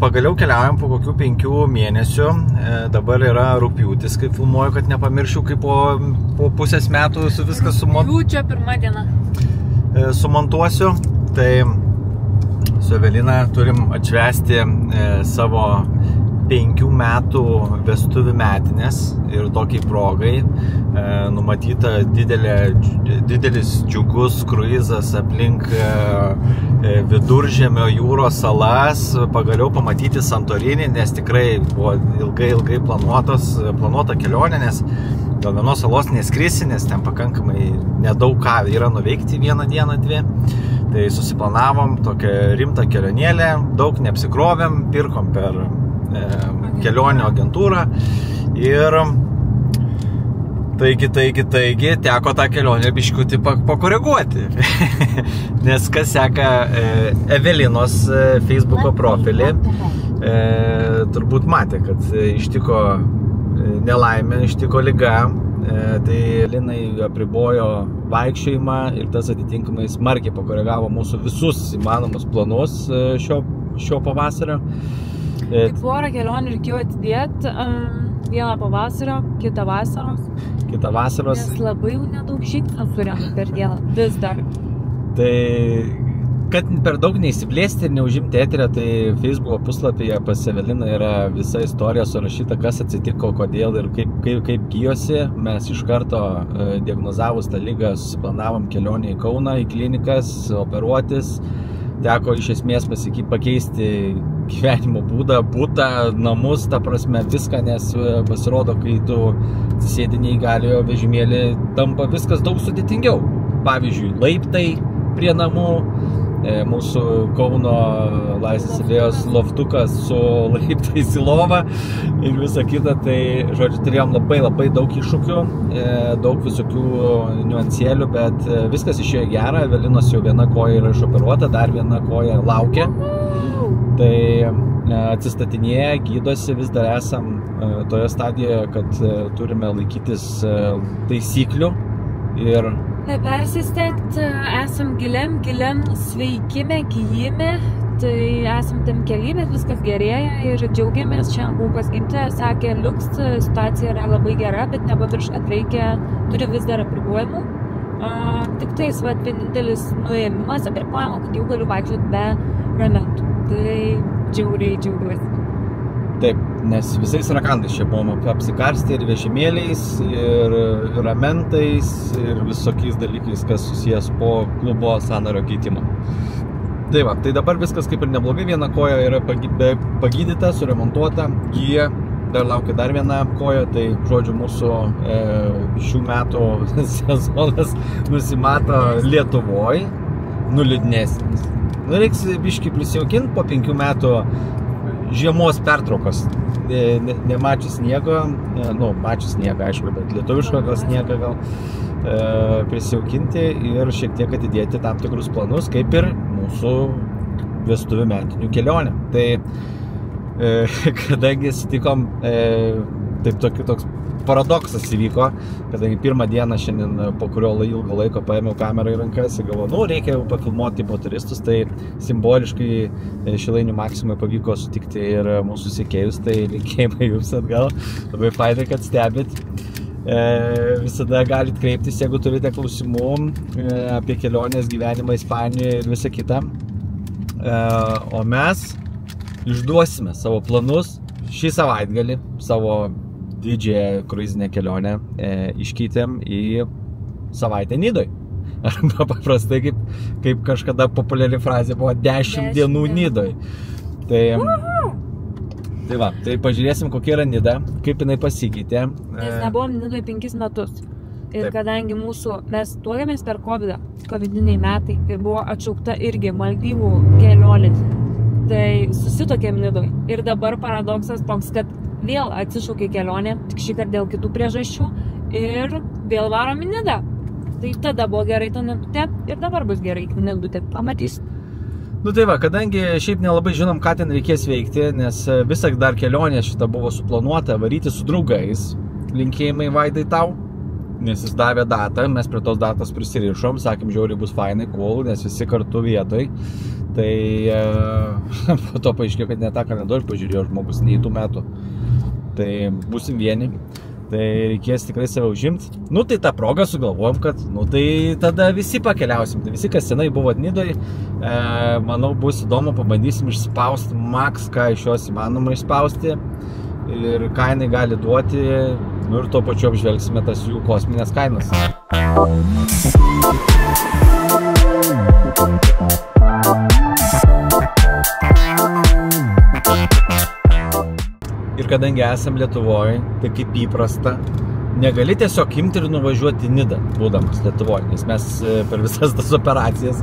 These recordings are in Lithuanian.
pagaliau keliaujam po kokių 5 mėnesių. Dabar yra rugpjūtis, kai filmuoju, kad nepamiršiu, kaip po pusės metų su viskas Rugpjūčio 1 diena. Sumontuosiu. Tai su Evelina turim atšvęsti savo 5 metų vestuvių metinės ir tokiai progai numatyta didelis džiugus kruizas aplink Viduržemio jūros salas, pagaliau pamatyti Santorinį, nes tikrai buvo ilgai planuota kelionė, nes dėl vienos salos neskrisi, nes ten pakankamai nedaug ką yra nuveikti vieną dieną, 2. Tai susiplanavom tokią rimtą kelionėlę, daug neapsikrovėm, pirkom per kelionių agentūrą ir taigi teko tą kelionę biškutį pakoreguoti. Nes kas seka Evelinos Facebooko profilį, turbūt matė, kad ištiko nelaimė, ištiko liga. Tai Evelinai apribojo vaikščiojimą ir tas atitinkamai smarkiai pakoregavo mūsų visus įmanomus planus šio pavasario. Tai porą kelionių reikėjo atidėti, vieną pavasario, kitą vasaros. Nes labai jau nedaug žingsnių surėmė per dieną, vis dar. Tai, kad per daug neįsiplėsti ir neužimti eterio, tai Facebooko puslapyje pas Eveliną yra visa istorija surašyta, kas atsitiko, kodėl ir kaip gyjosi. Mes iš karto diagnozavus tą ligą susiplanavom kelionę į Kauną, į klinikas, operuotis. Teko iš esmės pakeisti gyvenimo būdą, butą, namus, ta prasme viską, nes pasirodo, kai tu atsisėdi neįgaliojo vežimėlį, tampa viskas daug sudėtingiau. Pavyzdžiui, laiptai prie namų, mūsų Kauno Laisvės alėjos loftukas su laiptais į lovą ir visa kita. Tai, žodžiu, turėjom labai daug iššūkių, daug visokių niuansėlių, bet viskas išėjo gera. Evelinos jau viena koja yra išoperuota, dar viena koja laukia. Tai atsistatinėja, gydosi, vis dar esam toje stadijoje, kad turime laikytis taisyklių ir persistengti, esam giliam sveikime, gyjime, tai esam tam kely, bet viskas gerėja ir džiaugiamės. Šiandien buvo pas gimtė, sakė, liuks, situacija yra labai gera, bet nepavirš, kad turi vis dar apribojimų. Tik tais, vienintelis nuėmimas apribojimo, kad jau galiu vaikščioti be ramentų. Tai džiauriai džiaugiuosi. Taip, nes visais rakandais čia buvom apsikarstę ir vežimėliais, ir ramentais, ir visokiais dalykais, kas susijęs po klubo sąnario keitimo. Tai va, tai dabar viskas kaip ir neblogai, viena koja yra pagydyta, suremontuota, gyja, dar laukia dar viena koja, tai žodžiu mūsų šių metų sezonas nusimato Lietuvoj, liūdnesnis. Reiks biškį prisijaukinti po 5 metų žiemos pertraukos, nemačius sniego, mačius sniegą, aišku, bet lietuviško gal sniegą gal prisijaukinti ir šiek tiek atidėti tam tikrus planus, kaip ir mūsų vestuvių metinių kelionę. Tai kadangi sutikom, taip toks paradoksas įvyko, kadangi pirmą dieną šiandien, po kurio ilgo laiko paėmiau kamerą į rankas ir galvoju, reikia jau pafilmuoti tipo turistus, tai simboliškai Šilainių Maksimai pavyko sutikti ir mūsų sekėjus, tai linkėjimai jums atgal, labai fainai, kad stebit. Visada galit kreiptis, jeigu turite klausimų apie kelionės, gyvenimą Ispanijoje ir visą kitą. O mes išduosime savo planus šį savaitgalį, savo didžiąją kruizinę kelionę iškeitėm į savaitę Nidoj. Arba paprastai, kaip kažkada populiari frazė buvo 10 dienų Nidoj. Tai va, tai pažiūrėsim, kokia yra Nida, kaip jinai pasikeitė. Nes nebuvom Nidoj 5 metus. Ir kadangi mes tuokėmės per covidiniai metai ir buvo atšaukta irgi Maldyvų kelionė, tai susituokėm Nidoj. Ir dabar paradoksas toks, kad vėl atsišaukė kelionė, tik šį kartą dėl kitų priežasčių ir vėl varom į Nidą. Tai tada buvo gerai ta Nidutė ir dabar bus gerai Nidutė, pamatys. Tai va, kadangi šiaip nelabai žinom, ką ten reikės veikti, nes visą dar kelionė šitą buvo suplanuota varyti su draugais. Linkėjimai Vaidai tau, nes jis davė datą, mes prie tos datos prisirišom, sakėm, žiauriai bus fainai, cool, nes visi kartu vietoj. Tai po to paaiškėjo, kad ne tą kalendorių pažiūrėjo žmogus, nei tų metų. Tai būsim vieni. Tai reikės tikrai save užimti. Nu, tai tą progą sugalvojom, kad, nu, tai tada visi pakeliausim. Tai visi, kas senai buvo Nidoj, manau, bus įdomu, pabandysim išspausti maks, ką iš jos įmanoma išspausti. Ir ką jinai gali duoti. Nu, ir tuo pačiu apžvelgsime tas jų kosminės kainas. Ir kadangi esam Lietuvoje, tai kaip įprasta, negali tiesiog imti ir nuvažiuoti į Nidą, būdamas Lietuvoje, nes mes per visas tas operacijas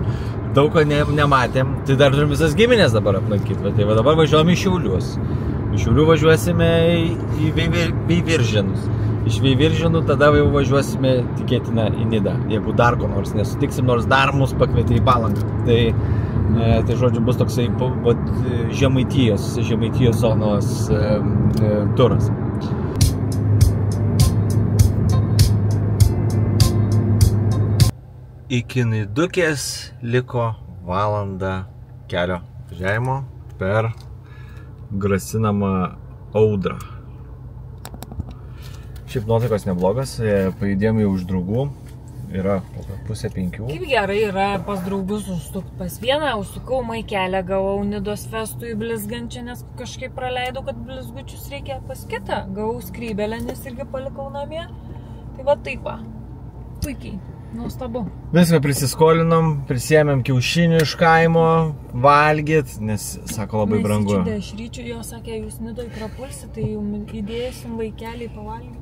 daug ko nematėm, tai dar turim visas giminės dabar aplankyti, bet tai va dabar važiuojam į Šiaulius. Iš Šiaulių važiuosime į Veiviržėnus. Iš Veiviržėnų tada jau važiuosime tikėtina į Nidą, jeigu dar ko nors nesutiksim, nors dar mus pakvietė į Palangą. Tai žodžiu, bus toksai Žemaitijos zonos turas. Iki Nidukės liko valanda kelio važiavimo per grasinamą audrą. Šiaip nuotaikos neblogas, pajudėjom jau už draugų. Yra 4:30. Kaip gerai yra pas draugus užsukti pas vieną, užsukau maikelę, gavau Nidos festui blizgančią, nes kažkaip praleidau, kad blizgučius reikia pas kitą. Gavau skrybelę, nes irgi palikau namie. Tai va taip va. Puikiai. Nuostabu. Viską prisiskolinom, prisėmėm kiaušinių iš kaimo, valgyt, nes, sako, labai brangu. Aš ryčių, jo sakė, jūs Nidoj prapulsi, tai jau įdėsim vaikelį pavalgyti.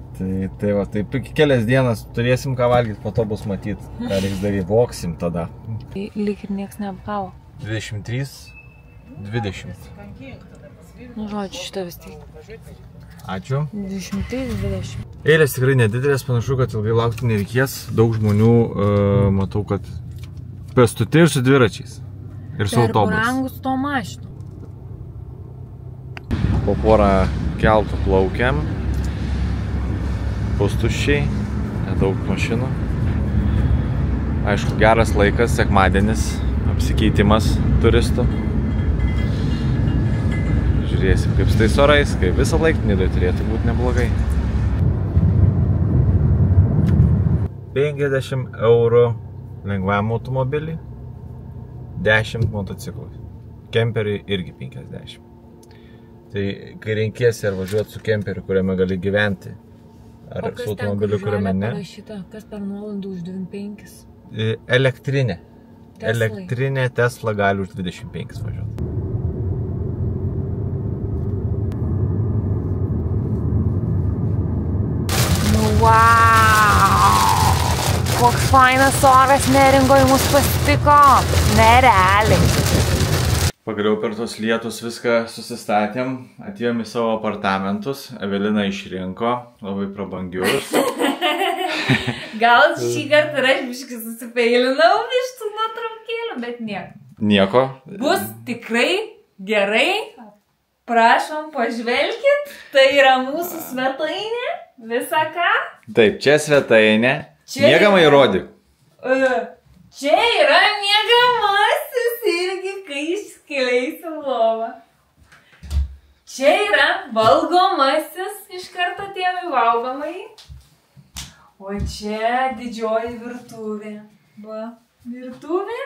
Tai va, taip kelias dienas turėsim ką valgyti, po to bus matyt, ką reiks daryti, voksim tada. Lyg ir nieks neapkavo. 23:20. Nu, žodžiu, šitą vis tiek. Ačiū. 23:20. Eilės tikrai nedidelės, panašu, kad ilgai laukti nereikės. Daug žmonių, matau, kad pėstute ir su dviračiais. Ir su autobus. Per brangus to mašinų. Po porą keltų plaukiam. Pustuščiai, nedaug mašinų. Aišku, geras laikas, sekmadienis, apsikeitimas turistų. Žiūrėsim, kaip su tais orais, kaip visą laiką Nidoj turėtų būti neblogai. 50 eurų lengvam automobilį, 10 motociklui. Kemperiui irgi 50. Tai kai renkiesi ar važiuoti su kemperiu, kuriame gali gyventi, ar su automobiliu, kuriame ne. Kas per nuolandų už 25? Elektrinė. Elektrinė Tesla gali už 25 važiuoti. Wow! Koks fainas oras Neringoj mus pasitiko. Nerealiai. Pagaliau per tos lietus viską susistatėm, atėjom į savo apartamentus, Evelina išrinko, labai prabangius. Gal šį kartą ir aš biškai susipeilinau iš tų nuotraukėlių, bet nieko. Nieko. Bus tikrai gerai, prašom pažvelkit, tai yra mūsų svetainė, visa ką. Taip, čia svetainė, miegamai rodyk. Čia yra miegamasis irgi, kai išskileisi lovą. Čia yra valgomasis, iš karto atėjom į valgomąjį. O čia didžioji virtuvė. Va, virtuvė.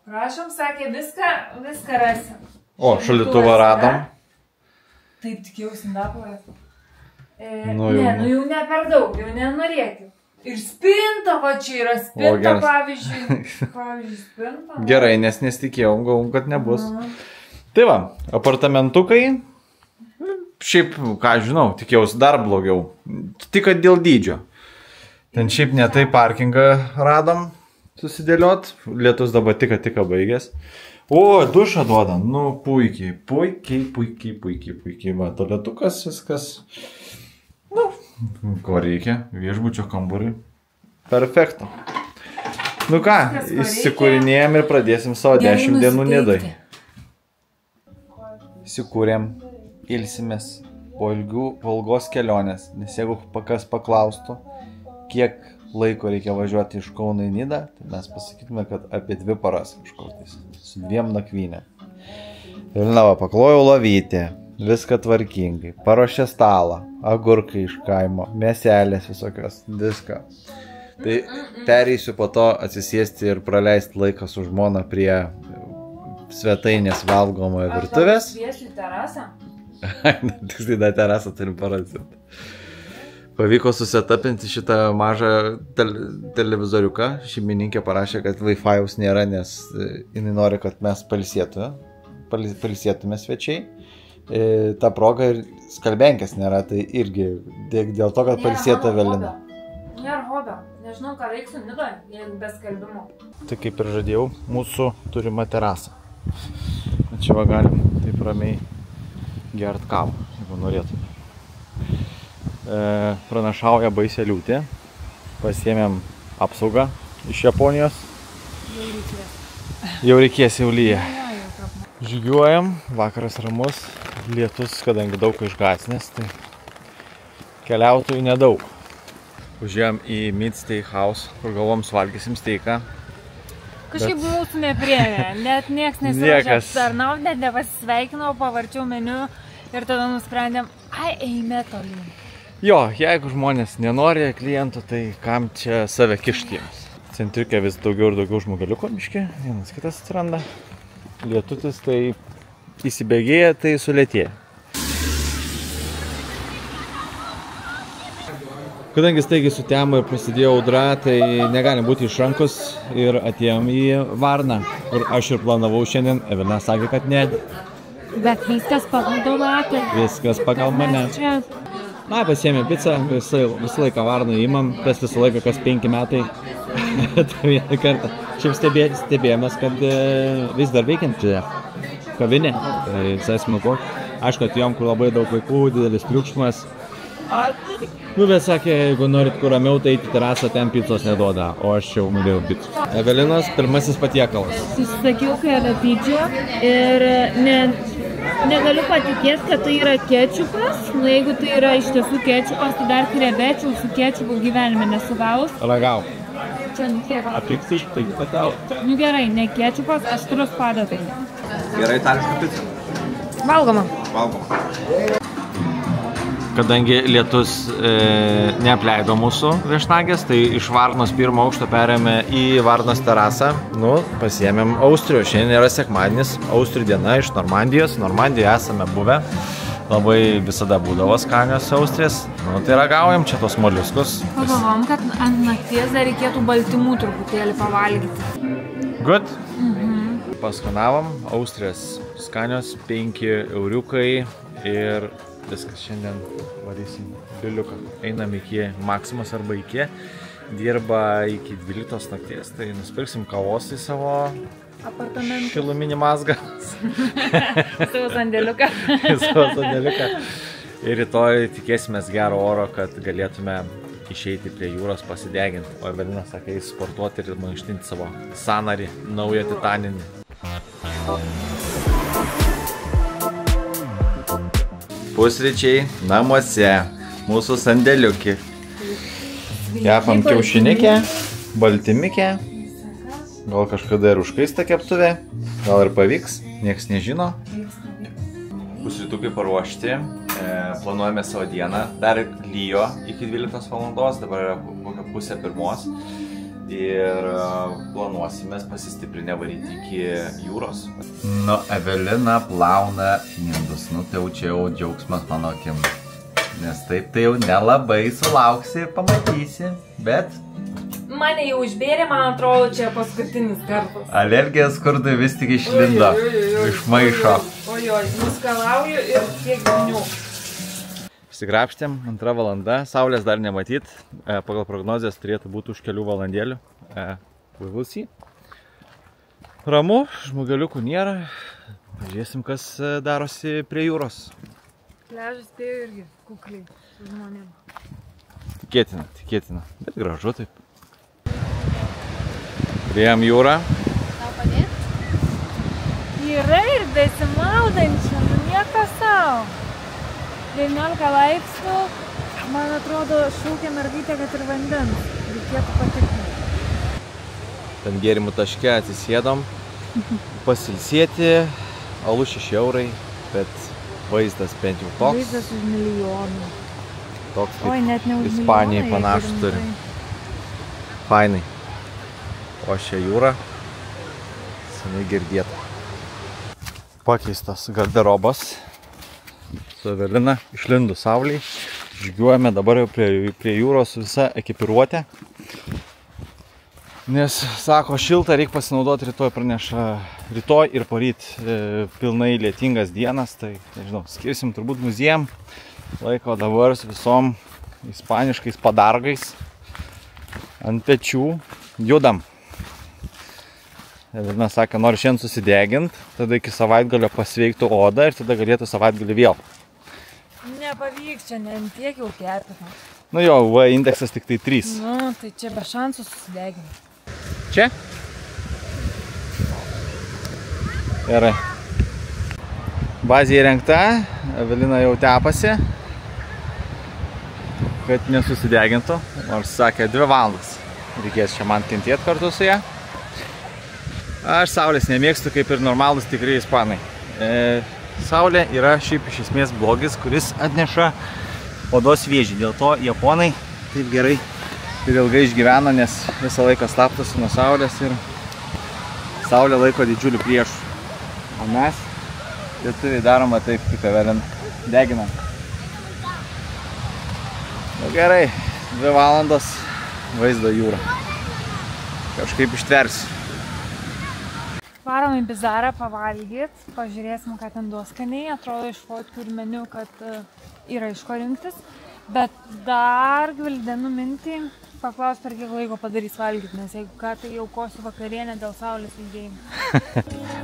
Prašom, sakė, viską rasim. O, šaldytuvą radom. Taip, tikėjausi indaplovės. Nu jau ne per daug, jau nenorėkiu. Ir spinta, va čia yra spinta, pavyzdžiui, spinta. Gerai, nes nesitikėjau, galvom, kad nebus. Tai va, apartamentukai, šiaip, ką žinau, tikėjausi dar blogiau, tik kad dėl dydžio. Ten šiaip ne tai parkingą radom susidėliot, lietus dabar tik baigės. O, dušą duoda, nu puikiai, va, tualetukas viskas. Nu, ko reikia, viešbučio kambarį. Perfekto. Nu ką, įsikūrinėjom ir pradėsim savo 10 dienų Nidoj. Įsikūrėm, ilsimės po ilgos kelionės, nes jeigu kas paklaustų, kiek laiko reikia važiuoti iš Kauno į Nidą, tai mes pasakytume, kad apie 2 paras kažkokiais, su 2 nakvynė. Evelina paklojo lovytę, viską tvarkingai, paruošė stalą, agurkai iš kaimo, mėselės visokios, viską. Tai pereisiu po to atsisėsti ir praleisti laiką su žmona prie svetainės valgomojo virtuvės. Aš kviesiu į terasą. Tiksliai, da terasą turim parodyti. Pavyko susetapinti šitą mažą televizoriuką. Šeimininkė parašė, kad Wi-Fi'aus nėra, nes jinai nori, kad mes pailsėtume svečiai. Ta proga ir skalbenkės nėra, tai irgi dėl to, kad pailsėtų Evelina. Nėra hobio. Nežinau, ką veiksiu Nidoje, jeigu be skalbimo. Tai kaip ir žadėjau, mūsų turima terasa. Čia va galim taip ramiai gert kavą, jeigu norėtume. Pranašauja baisią liūtį. Pasiėmėm apsaugą iš Japonijos. Jau reikės, jau lyja. Žygiuojam, vakaras ramus, lietus, kadangi daug išgąsnės, tai keliautojų nedaug. Užėjom į Mid Steakhouse, kur galvom suvalgysim steiką. Kažkaip buvau su nepriemė, net nieks nesiruošė aptarnauti, net nepasisveikinau, pavarčiau meniu ir tada nusprendėm, eime tolyn. Jo, jeigu žmonės nenori klientų, tai kam čia save kišti jiems. Centriuke vis daugiau ir daugiau žmogeliuko biškį, vienas kitas atsiranda. Lietutis tai įsibėgėja, tai sulėtėja. Kadangi staigiai sutemo ir prasidėjo audra, tai negalim būti iš rankos ir atėjom į Varną, kur aš ir planavau šiandien. Evelina sakė, kad ne. Bet viskas pagal dolatą. Viskas pagal mane. Na, pasiėmė pizzą, visą laiką Varną įmam, tas visą laiką kas 5 metai. Tai vieną kartą. Šiaip stebėjomės, kad vis dar veikianti kavinė. Tai visai smagu. Aišku, atėjom, kur labai daug vaikų, didelis triukšmas. Nu, bet sakė, jeigu norit kur ramiau, tai eiti terasą, ten pizzos neduoda, o aš jau mudėjau pizzą. Evelinos pirmasis patiekalas. Susisakiau karadidžio ir negaliu patikėti, kad tai yra kečupas. Nu, jeigu tai yra iš tiesų kečupas, tai dar krevečių su kečupu gyvenime nesugavus. Ragau. Čia kiek? Apikti, tai patau. Nu gerai, ne kečupas, aštrus padatai. Gerai, itališka pizza. Valgoma. Valgoma. Kadangi lietus neapleido mūsų viešnagės, tai iš Varnos 1 aukšto perėmė į Varnos terasą. Nu, pasiėmėm Austrių. Šiandien yra sekmadienis, Austrių diena iš Normandijos. Normandijoje esame buvę. Labai visada būdavo skanios Austrės. Nu, tai ragaujam čia tos moliuskus. Pagalvom, kad ant nakties dar reikėtų baltymų truputėlį pavalgyti. Good? Paskanavom. Austrės skanios, 5 euriukai ir viskas, šiandien varysim biliuką. Einam iki Maksimos arba iki. Dirba iki 12 nakties, tai nusipirksim kavos į savo apartamentą. Šiluminį mazgą. Savo sandėliuką. Savo sandėliuką. Ir rytoj tikėsimės gero oro, kad galėtume išeiti prie jūros pasideginti. O Evelina sakė, sportuoti ir mankštinti savo sąnarį, naują titaninį. Pusryčiai namuose, mūsų sandėliukį. Kepam kiaušinikę, baltymikę. Gal kažkada ir užkaista keptuvė, gal ir pavyks, nieks nežino. Pusrytukai paruošti, planuojame savo dieną. Dar lyjo iki 12 valandos, dabar yra kokia 12:30. Ir planuosime pasistiprinę varyti iki jūros. Nu, Evelina plauna indus. Nu, tai jau čia jau džiaugsmas mano akim. Nes taip tai jau nelabai sulauksi, pamatysi. Bet... Mane jau užbėrė, man atrodo, čia paskutinis kartas. Alergija skurdui vis tik išlindo. Iš maišo. Ojoj, nuskalauju ir kiek gniu. Išsigrapštėm, 2 valanda, saulės dar nematyt, pagal prognozijas turėtų būti už kelių valandėlių. Vaivulsi. Ramu, žmogeliukų nėra, pažiūrėsim, kas darosi prie jūros. Pliažas spėjo irgi kukliai su žmonėm. Tikėtina, bet gražu taip. Priėjom jūrą. Tau padėti? Yra ir besimaudančių, nu nieko savo. 19 laipsnių, Man atrodo, šaukia mergaitė, kad ir vandens. Reikėtų patikrinti. Ten gėrimų taške atsisėdom, pasilsėti, alų 6 eurai, bet vaizdas bent jau toks. Vaizdas už milijonų. Toks Oi, net ne kaip už Ispanijai milijoną, panašus jeigu turi. rimtai. Fainai. O šią jūrą seniai girdėta. Pakeistas garderobas. Su Evelina išlindu saulėj. Žygiuojame dabar jau prie jūros visa ekipiruotė. Nes, sako, šilta, reikia pasinaudoti rytoj, praneša rytoj ir poryt pilnai lietingas dienas. Tai, nežinau, skirsim turbūt muziejam laiko dabar su visom ispaniškais padargais ant pečių. Judam. Evelina sakė, nori šiandien susidegint, tada iki savaitgalio pasveiktų odą ir tada galėtų savaitgalį vėl. Nepavyks, čia ne tiek jau kerpina. Nu jo, V indeksas tik tai 3. Nu, tai čia be šansų susideginti. Čia? Gerai. Bazė įrengta, Evelina jau tepasi, kad nesusidegintų, nors sakė 2 valandas. Reikės čia man kentėti kartu su ją. Aš saulės nemėgstu kaip ir normalus tikrai ispanai. Saulė yra šiaip iš esmės blogis, kuris atneša odos vėžį. Dėl to japonai taip gerai ir ilgai išgyvena, nes visą laiką slapstosi nuo saulės ir saulė laiko didžiulių priešų. O mes, lietuviai, daroma taip, kaip Evelina, deginam. Nu gerai, 2 valandos vaizdo jūra. Kažkaip ištversiu. Varom į Bizarą pavalgyt, pažiūrėsim, ką ten duos skaniai. Atrodo iš fotkių ir meniu, kad yra iš ko rinktis. Bet dar gvildenu mintį, paklaus, per kiek laiko padarys valgyti, nes jeigu ką, tai jau kosiu vakarienę dėl saulės ilgėjimo.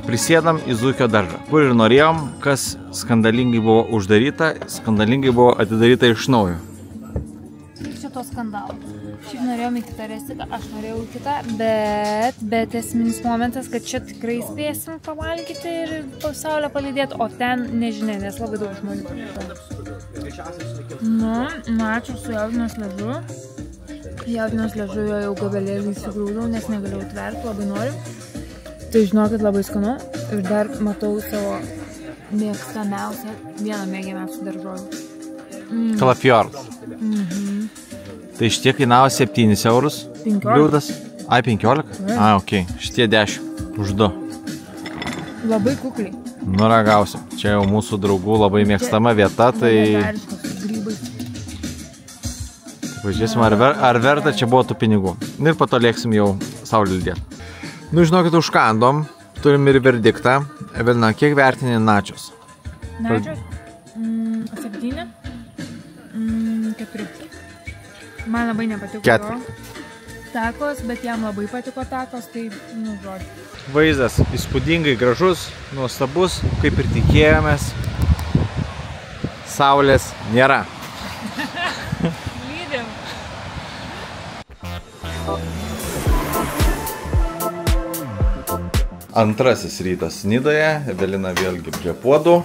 Prisėdam į Zuikio daržą, kur ir norėjom, kas skandalingai buvo uždaryta, skandalingai buvo atidaryta iš naujo. Čia to skandalo. Šiaip norėjom į kitą restiką, aš norėjau į kitą, bet esminis momentas, kad čia tikrai spėsim pavalgyti ir saulę palydėti, o ten nežinia, nes labai daug žmonių. Nu, ačiū su jautinos ležu. Jautinos ležu jau gabalėlį įsigrūdau, nes negalėjau tverti, labai noriu. Tai žinokit, labai skanu. Ir dar matau savo mėgstamiausią, vieną mėgiamiausią daržovę. Kalafijoras. Tai šitie kainavo 7 eurus. 15. Bliūdas. Ai, 15? Ai, okei. Šitie 10. Už 2. Labai kukliai. Nuragausim. Čia jau mūsų draugų labai mėgstama vieta, tai... Pažiūrėsim, ar verta čia buvo tų pinigų. Ir po to lėksim jau saulį lydėti. Nu, žinokit, užkandom. Turim ir verdiktą. Evelina, kiek vertini načios? Načios? 7. 4. Man labai nepatiko jo takos, bet jam labai patiko takos, tai, nu, žodžiu. Vaizdas įspūdingai gražus, nuostabus, kaip ir tikėjomės. Saulės nėra. Lydim. Antrasis rytas Nidoje, Evelina vėlgi prie puodų.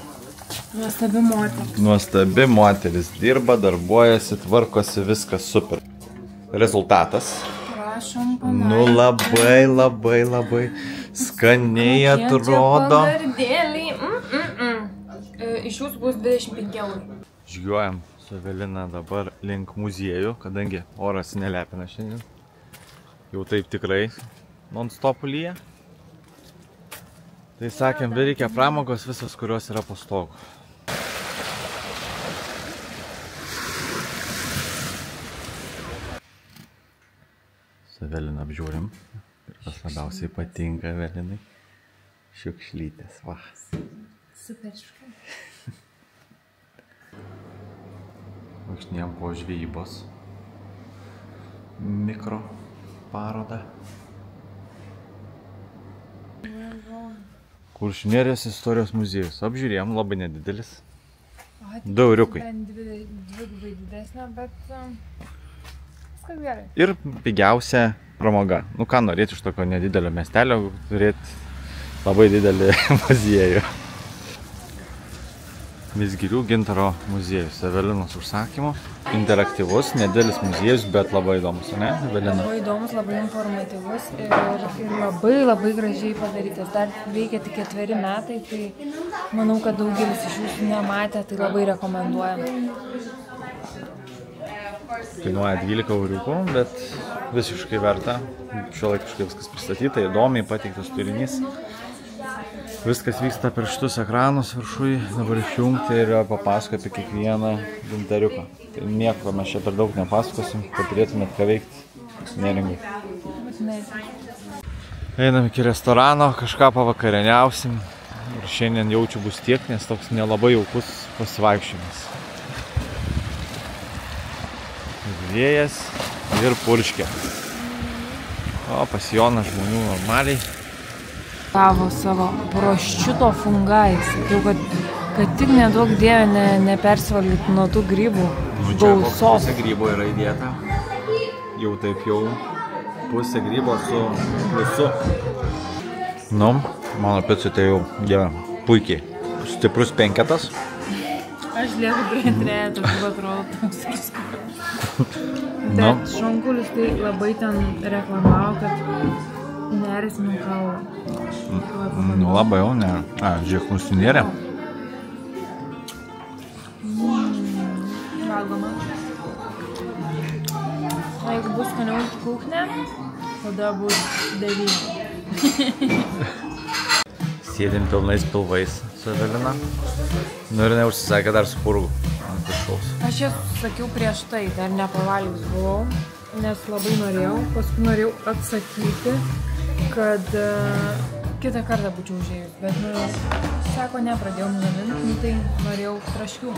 Nuostabi moteris. Nuostabi moteris dirba, darbuojasi, tvarkosi, viskas super. Rezultatas. Prašom, panai. Nu labai skaniai atrodo. Iš jūsų bus 25 eurų. Žygiuojam su Evelina dabar link muziejų, kadangi oras nelepina šiandien. Jau taip tikrai non-stop lyja. Tai sakėm, reikia pramogos visos, kurios yra po stogu. Su Evelina apžiūrim. Ir kas labiausiai patinka Evelinai. Šiukšlytės, va. Superiškai. Vaikšnėjom po žvejybos mikro parodą. Kuršių nerijos istorijos muziejus. Apžiūrėjom, labai nedidelis. 2 euriukai. Dvigubai didesnė, bet viskas gerai. Ir pigiausia pramoga. Nu ką norėti iš tokio nedidelio miestelio, turėti labai didelį muziejų. Vizgirių gintaro muziejus, Evelinos užsakymu. Interaktyvus, nedėlis muziejus, bet labai įdomus, ne, Evelina? Labai įdomus, labai informatyvus ir labai gražiai padarytas. Dar veikia tik 4 metai, tai manau, kad daugelis iš jūsų nematė, tai labai rekomenduojam. Kainuoja 12 euriukų, bet visiškai verta. Šiuolaikiškai viskas pristatyta, įdomiai pateiktas turinys. Viskas vyksta per šitus ekranus viršui, dabar išjungti ir papasakoti apie kiekvieną gintariuką. Tai nieko mes čia per daug nepasakosim, kad turėtumėt ką veikti neringai. Einam iki restorano, kažką pavakarieniausim ir šiandien jaučiu bus tiek, nes toks nelabai jaukus pasivaikščiojimas. Vėjas ir purškė. O pas Joną žmonių normaliai. Gavo savo prosciutto fungais. Sakiau, kad tik nedaug dievė nepersvalytų nuo tų grybų gausos. Pusė grybo yra įdėta. Jau taip jau pusė grybo su pliusu. Nu, mano picui tai jau gerai, puikiai. Stiprus 5. Aš lieku prie 3, tai atrodo toks viskas. Bet Šonkulis tai labai ten reklamavo, kad neris nuo kaulo. Nu labai jau ne. Žiūrėk, nusinėrė. Valgoma. O jeigu bus skaniau iki kuchnė, tada bus 9. Sėdim pilnais pilvais su Evelina. Nu ir neužsisakė dar su purgu ant viršaus. Aš jau sakiau prieš tai, dar nepavalgius buvau, nes labai norėjau. Paskui norėjau atsakyti, kad kitą kartą būčiau užėjus, bet sako, nepradėjau gaminti, tai norėjau traškių.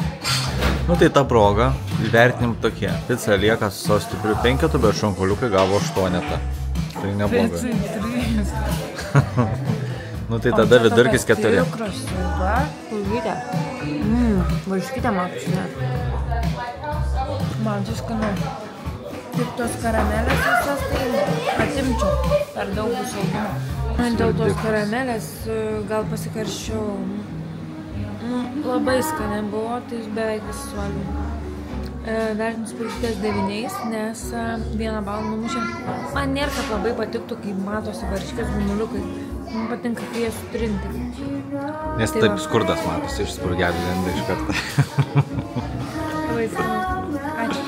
Nu tai ta proga, įvertinim tokie. Pica lieka su savo stipriu 5, bet šonkoliukai gavo 8. Tai neblogai. Nu tai tada vidurkis 4. Krasava, pulvytė. Varškytė matosi, ne? Man tai skanu. Tik tos karamelės visas, tai atimčiau. Per daug bus augimo. Dėl tos karamelės gal pasikarščiau. Labai skaniai buvo, tai beveik visi suvalgiau. Vertins purškytės 9, nes 1 balą numušė. Man nėra, kad labai patiktų, kai matosi varškės gumuliukai. Man patinka, kai jie sutrinti. Nes taip skurdas matosi iš spurgelių lenda iš karto. Labai skanu. Ačiū.